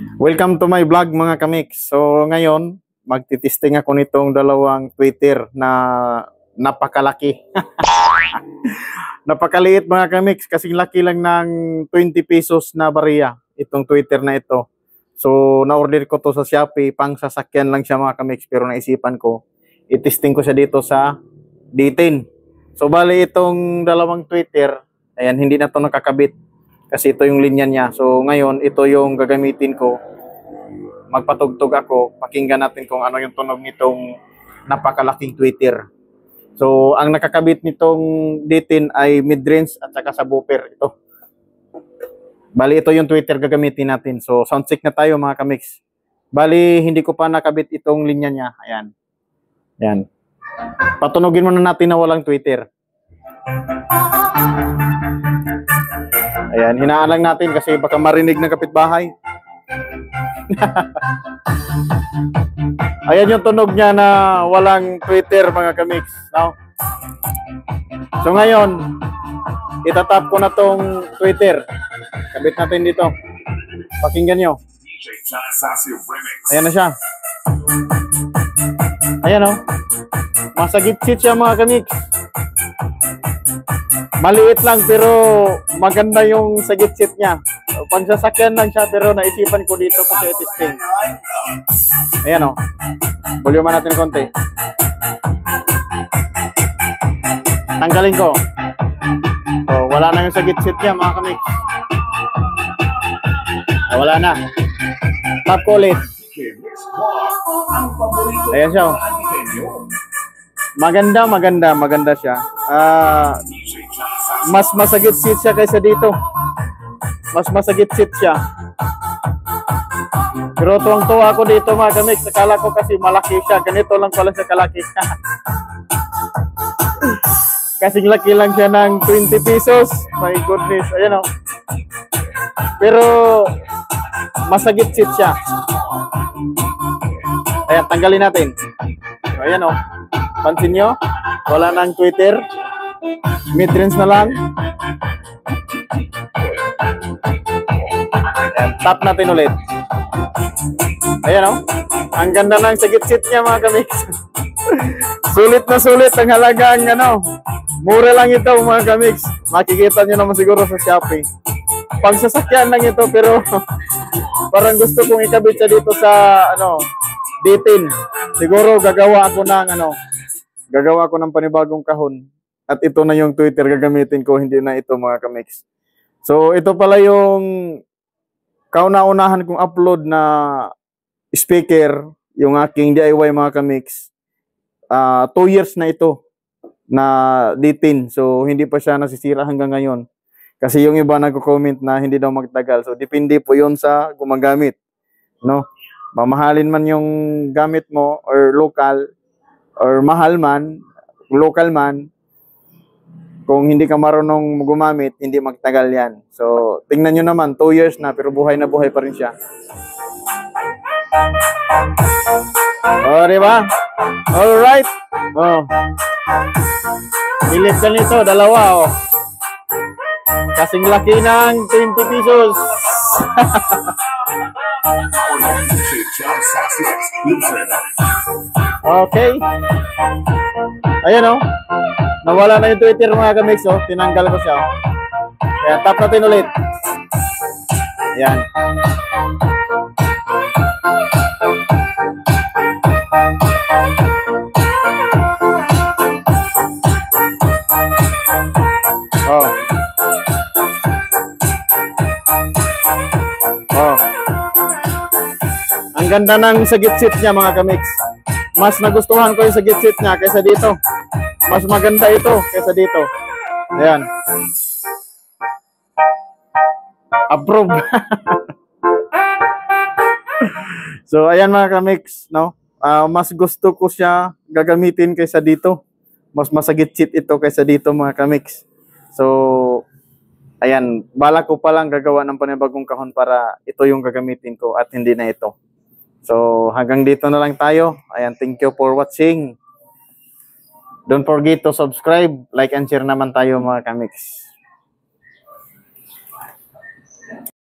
Welcome to my vlog mga kamix. So ngayon, magtitesting ako nitong dalawang Twitter na napakalaki. Napakaliit mga kamix, kasing laki lang ng 20 pesos na bariya itong Twitter na ito. So na-order ko to sa Shopee, pang sasakyan lang siya mga kamix, pero naisipan ko, itesting ko siya dito sa D10. So bali itong dalawang Twitter, ayan, hindi na to nakakabit. Kasi ito yung linya niya. So ngayon, ito yung gagamitin ko. Magpatugtog ako. Pakinggan natin kung ano yung tunog nitong napakalaking Twitter. So ang nakakabit nitong D10 ay mid-range at saka subwoofer. Ito. Bali ito yung Twitter gagamitin natin. So sound check na tayo mga kamix. Bali hindi ko pa nakabit itong linya niya. Ayan. Ayan. Patunogin muna natin na walang Twitter. Ayan, hinaan lang natin kasi baka marinig ng kapitbahay. Ayan yung tunog niya na walang Twitter mga kamix. No? So ngayon, itatap ko na tong Twitter. Kabit natin dito. Pakinggan nyo. Ayan na siya. Ayan o. Masagit-sit siya mga kamix. Maliit lang pero maganda yung sagit-sit niya. Pansasakyan lang siya pero naisipan ko dito kasi testing. Ayan o. Volume natin konti. Tanggalin ko. So, wala na yung sagit-sit niya mga kamix. Wala na. Tap ko ulit. Ayan siya o. Maganda siya. Mas masagit-sit siya kaysa dito. Mas masagit-sit siya. Pero tuwang-tuwa ako dito mga kamix. Akala ko kasi malaki siya. Ganito lang pala siya kalaki. Kasing laki lang siya ng 20 pesos. My goodness. Ayan o. Pero masagit-sit siya. Ayan, tanggalin natin. Ayan o. Pansin nyo? Wala nang Twitter. Mid-range na lang. Ayan, tap natin ulit. Ayan o. Ang ganda ng sagit-sit niya mga kamix. Sulit na sulit ang halagang ano. Mura lang ito mga kamix. Makikita nyo naman siguro sa Shopee. Pagsasakyan lang ito pero parang gusto kong ikabit siya dito sa ano, D10. Siguro gagawa ako ng panibagong kahon. At ito na yung Twitter gagamitin ko, hindi na ito mga kamix. So ito pala yung kauna-unahan kong upload na speaker, yung aking DIY mga kamix. 2 years na ito na D10. So hindi pa siya nasisira hanggang ngayon. Kasi yung iba nagko-comment na hindi daw magtagal. So depende po yun sa gumagamit. No? Mamahalin man yung gamit mo or local or mahal man, local man, kung hindi ka marunong gumamit, hindi magtagal yan. So, tingnan nyo naman, 2 years na, pero buhay na buhay pa rin siya. O, diba? Alright. O. Bilip ka nito, dalawa, o. Kasing laki ng 20 pesos. Okay. Ayan o. Nawala na yung Twitter mga kamix o. Tinanggal ko siya o. Ayan, tap natin ulit. Ayan. Oh. Oh. Ang ganda ng sagit-sit niya mga kamix. Mas nagustuhan ko yung sagit-sit niya kaysa dito. Mas maganda ito kaysa dito. Ayan. Approve. So ayan mga kamix, no? Mas gusto ko siya gagamitin kaysa dito. Mas masagit-sit ito kaysa dito mga kamix. So ayan, bala ko palang gagawa ng panibagong kahon para ito yung gagamitin ko at hindi na ito. So hanggang dito na lang tayo. Ayan, thank you for watching. Don't forget to subscribe, like and share naman tayo mga kamix.